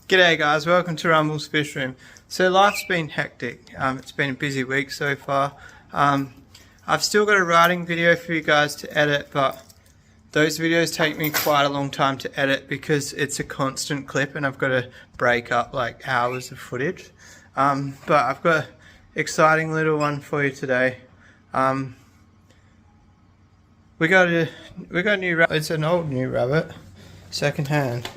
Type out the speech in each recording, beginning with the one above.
G'day guys, welcome to Rumble's Fish Room. So life's been hectic, it's been a busy week so far. I've still got a writing video for you guys to edit, but those videos take me quite a long time to edit because it's a constant clip and I've got to break up like hours of footage. But I've got an exciting little one for you today. We got a new rabbit. It's an old new rabbit, second hand.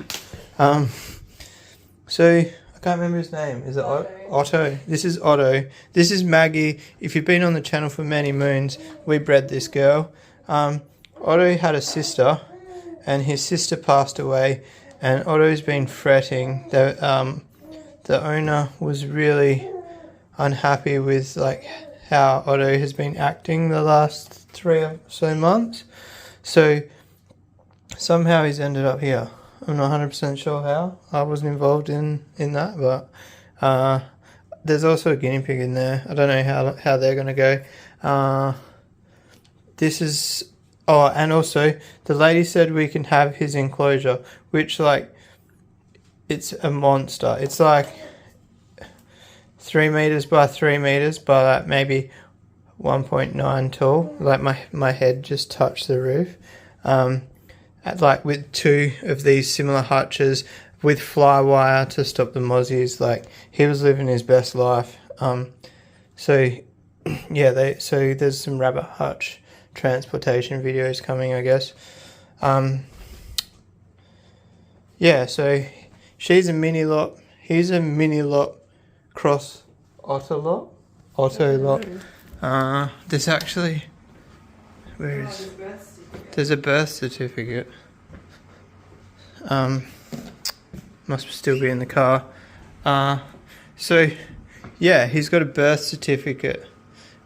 So I can't remember his name. Is it Otto? This is Otto. This is Maggie. If you've been on the channel for many moons, we bred this girl. Otto had a sister, and his sister passed away, and Otto's been fretting. The owner was really unhappy with like how Otto has been acting the last 3 or so months. So somehow he's ended up here. I'm not 100% sure how. I wasn't involved in that, but there's also a guinea pig in there. I don't know how they're going to go. This is... Oh, and also, the lady said we can have his enclosure, which, like, it's a monster. It's like 3 meters by 3 meters by like maybe 1.9 tall. Like my head just touched the roof. Like with 2 of these similar hutches with fly wire to stop the mozzies. Like he was living his best life. So yeah, so there's some rabbit hutch transportation videos coming, I guess. Yeah, so she's a mini lot. He's a mini lot cross Otto lot. There's actually, where is? There's a birth certificate. Must still be in the car. So yeah, he's got a birth certificate,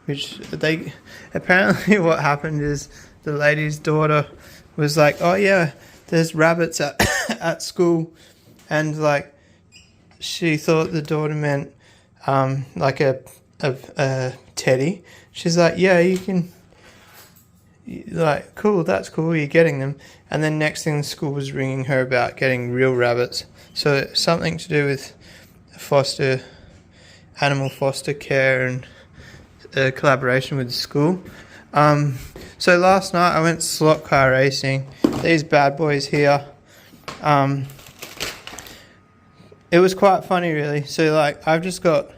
which they apparently what happened is the lady's daughter was like, oh yeah, there's rabbits at school, and like she thought the daughter meant like a teddy. She's like, yeah, you can. Like, cool, that's cool, you're getting them. And then next thing, the school was ringing her about getting real rabbits. So something to do with animal foster care and collaboration with the school. So last night I went slot car racing. These bad boys here. It was quite funny really. So like I've just got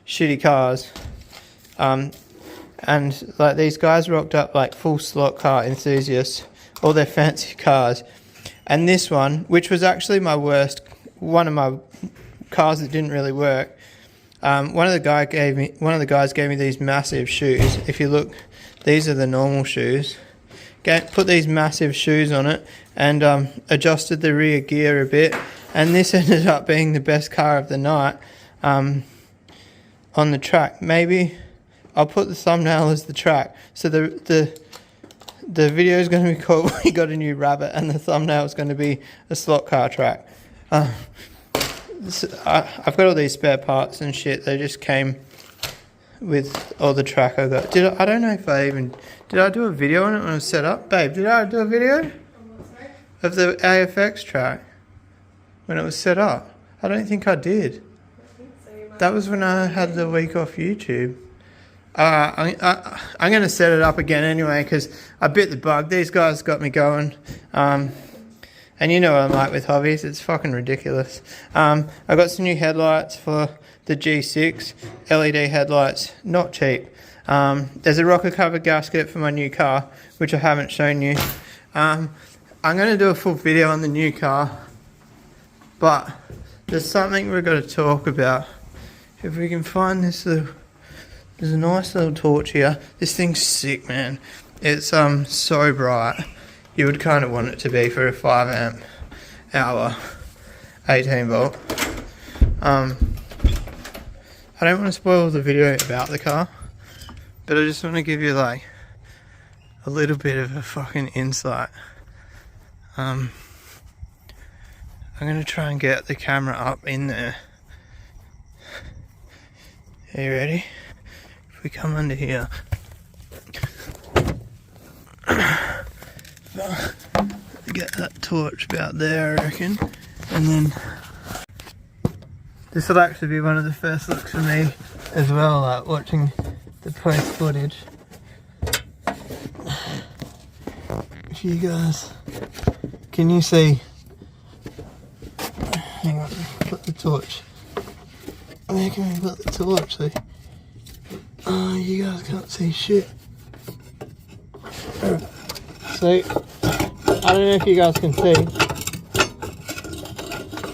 shitty cars. And like these guys rocked up like full slot car enthusiasts, all their fancy cars. And this one, which was actually one of my cars that didn't really work. One of the guys gave me these massive shoes. If you look, these are the normal shoes. Put these massive shoes on it and adjusted the rear gear a bit. And this ended up being the best car of the night on the track. Maybe I'll put the thumbnail as the track. So the video is going to be called "We Got a New Rabbit," and the thumbnail is going to be a slot car track. I've got all these spare parts and shit. They just came with all the track I got. I don't know if did I do a video on it when it was set up, babe? Did I do a video of the AFX track when it was set up? I don't think I did. That was when I had the week off YouTube. I'm going to set it up again anyway because I bit the bug. These guys got me going. And you know what I'm like with hobbies. It's fucking ridiculous. I got some new headlights for the G6. LED headlights. Not cheap. There's a rocker cover gasket for my new car, which I haven't shown you. I'm going to do a full video on the new car. But there's something we've got to talk about. If we can find this little... There's a nice little torch here. This thing's sick, man. It's so bright. You would kind of want it to be for a 5 amp hour 18 volt. I don't want to spoil the video about the car, but I just want to give you like a little bit of a fucking insight. I'm going to try and get the camera up in there. Are you ready? We come under here. Get that torch about there, I reckon. And then This will actually be one of the first looks for me as well, like watching the post footage. If you guys, can you see? Hang on, put the torch. Where can we put the torch? See? Oh, you guys can't see shit. So, I don't know if you guys can see,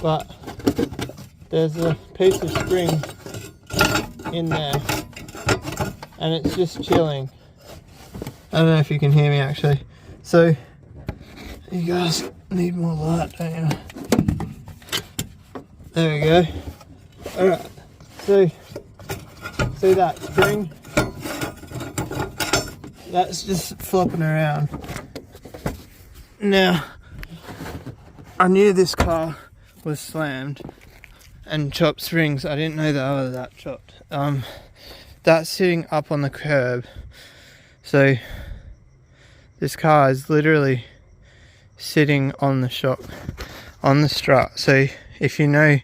but there's a piece of spring in there and it's just chilling. I don't know if you can hear me actually. So, you guys need more light, don't you? There we go. Alright, so see that spring? That's just flopping around. Now, I knew this car was slammed and chopped springs. I didn't know that was that chopped. That's sitting up on the curb. So this car is literally sitting on the shock, on the strut. So if you know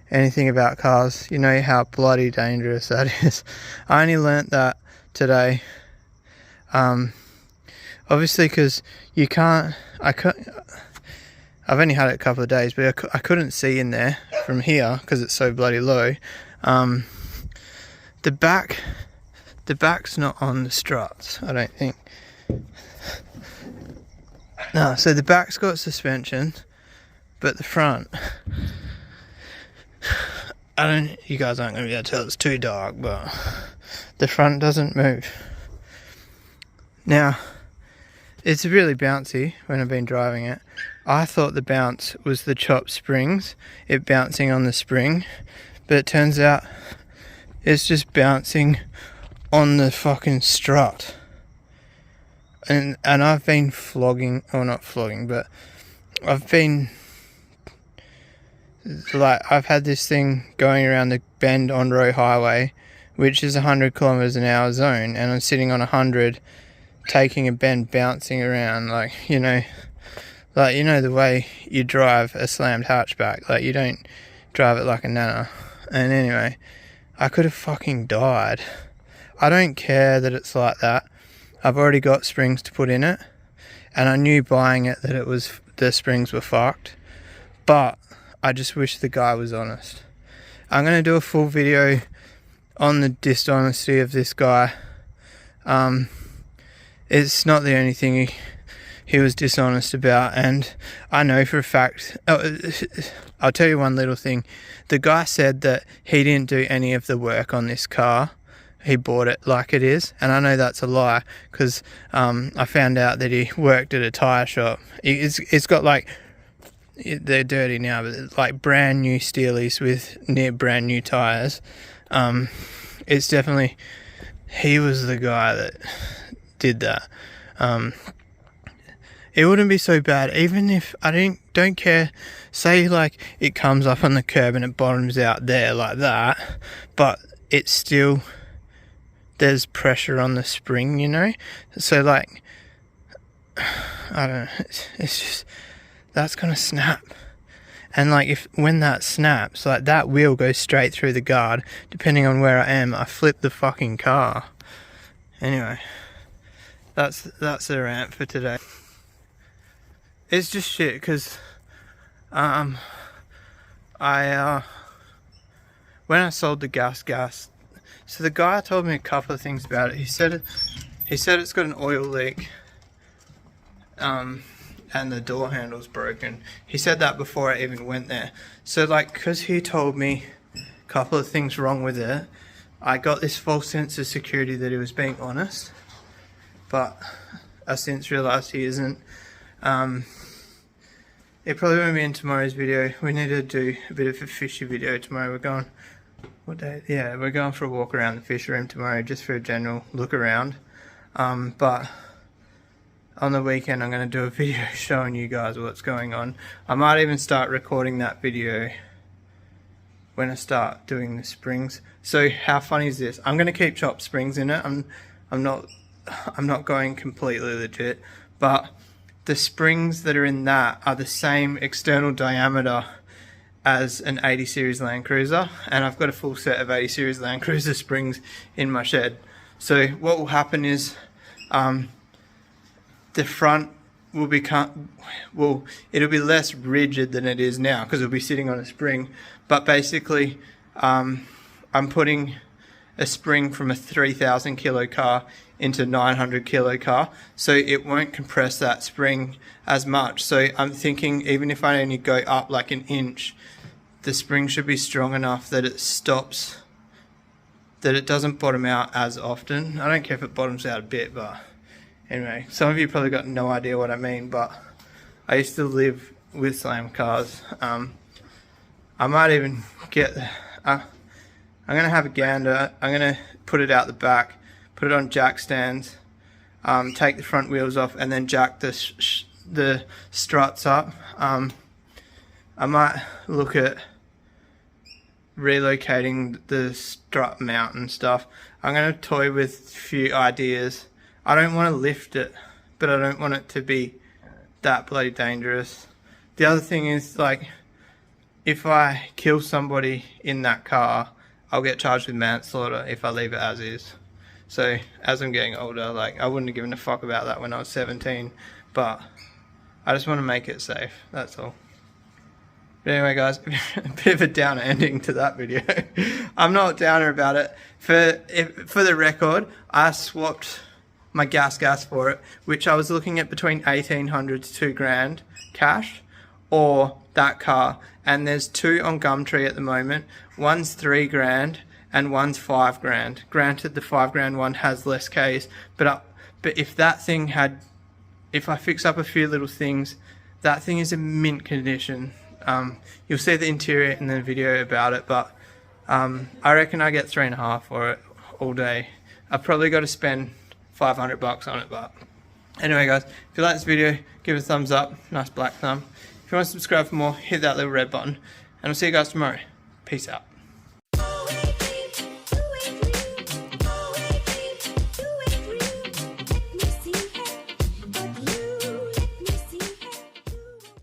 anything about cars, you know how bloody dangerous that is. I only learnt that today. Obviously because you can't, I've only had it a couple of days, but I couldn't see in there from here because it's so bloody low. The back's not on the struts, I don't think. No, so the back's got suspension, but the front, you guys aren't going to be able to tell, it's too dark, but the front doesn't move. Now, it's really bouncy when I've been driving it. I thought the bounce was the chopped springs, it bouncing on the spring, but it turns out it's just bouncing on the fucking strut. And I've been flogging, or not flogging, but I've been, like, I've had this thing going around the bend on Roe Highway, which is 100 kilometers an hour zone, and I'm sitting on 100, taking a bend, bouncing around, like, you know the way you drive a slammed hatchback, like, you don't drive it like a nana. And anyway, I could have fucking died. I don't care that it's like that. I've already got springs to put in it, and I knew buying it that the springs were fucked, but I just wish the guy was honest. I'm going to do a full video on the dishonesty of this guy. It's not the only thing he was dishonest about, and I know for a fact, I'll tell you one little thing. The guy said that he didn't do any of the work on this car. He bought it like it is, and I know that's a lie because I found out that he worked at a tyre shop. It's got, like, they're dirty now, but it's like brand new steelies with near brand new tyres. It's definitely, he was the guy that did that. It wouldn't be so bad even if I don't care, say like it comes up on the curb and it bottoms out there like that, but it's still, there's pressure on the spring, you know, so like, I don't know, it's just, that's gonna snap. And like, when that snaps, like, that wheel goes straight through the guard. Depending on where I am, I flip the fucking car. Anyway, that's the rant for today. It's just shit because when I sold the gas, so the guy told me a couple of things about it. He said it's got an oil leak, and the door handle's broken. He said that before I even went there. So like, because he told me a couple of things wrong with it, I got this false sense of security that he was being honest, but I since realised he isn't. It probably won't be in tomorrow's video. We need to do a bit of a fishy video tomorrow. We're going, what day? Yeah, we're going for a walk around the fish room tomorrow, just for a general look around. But on the weekend I'm going to do a video showing you guys what's going on. I might even start recording that video when I start doing the springs. So how funny is this? I'm going to keep chopped springs in it. I'm not going completely legit, but the springs that are in that are the same external diameter as an 80 series Land Cruiser, and I've got a full set of 80 series Land Cruiser springs in my shed. So what will happen is the front will become, it'll be less rigid than it is now because it'll be sitting on a spring, but basically I'm putting a spring from a 3,000 kilo car into 900 kilo car, so it won't compress that spring as much. So I'm thinking even if I only go up like an inch, the spring should be strong enough that it stops, that it doesn't bottom out as often. I don't care if it bottoms out a bit, but anyway, some of you probably got no idea what I mean, but I used to live with slam cars. I might even get, I'm going to have a gander. I'm going to put it out the back, put it on jack stands, take the front wheels off, and then jack the struts up. I might look at relocating the strut mount and stuff. I'm going to toy with a few ideas. I don't want to lift it, but I don't want it to be that bloody dangerous. The other thing is, like, if I kill somebody in that car, I'll get charged with manslaughter if I leave it as is. So as I'm getting older, like, I wouldn't have given a fuck about that when I was 17, but I just want to make it safe, that's all. But anyway guys, a bit of a downer ending to that video. I'm not downer about it. For the record, I swapped my gas for it, which I was looking at between 1,800 to 2 grand cash, or that car. And there's two on Gumtree at the moment. One's 3 grand and one's 5 grand. Granted, the 5 grand one has less Ks, but if that thing had, if I fix up a few little things, that thing is in mint condition. You'll see the interior in the video about it, but I reckon I get 3.5 for it all day. I've probably got to spend $500 on it, but anyway guys, if you like this video, give it a thumbs up, nice black thumb. If you want to subscribe for more, hit that little red button, and I'll see you guys tomorrow. Peace out.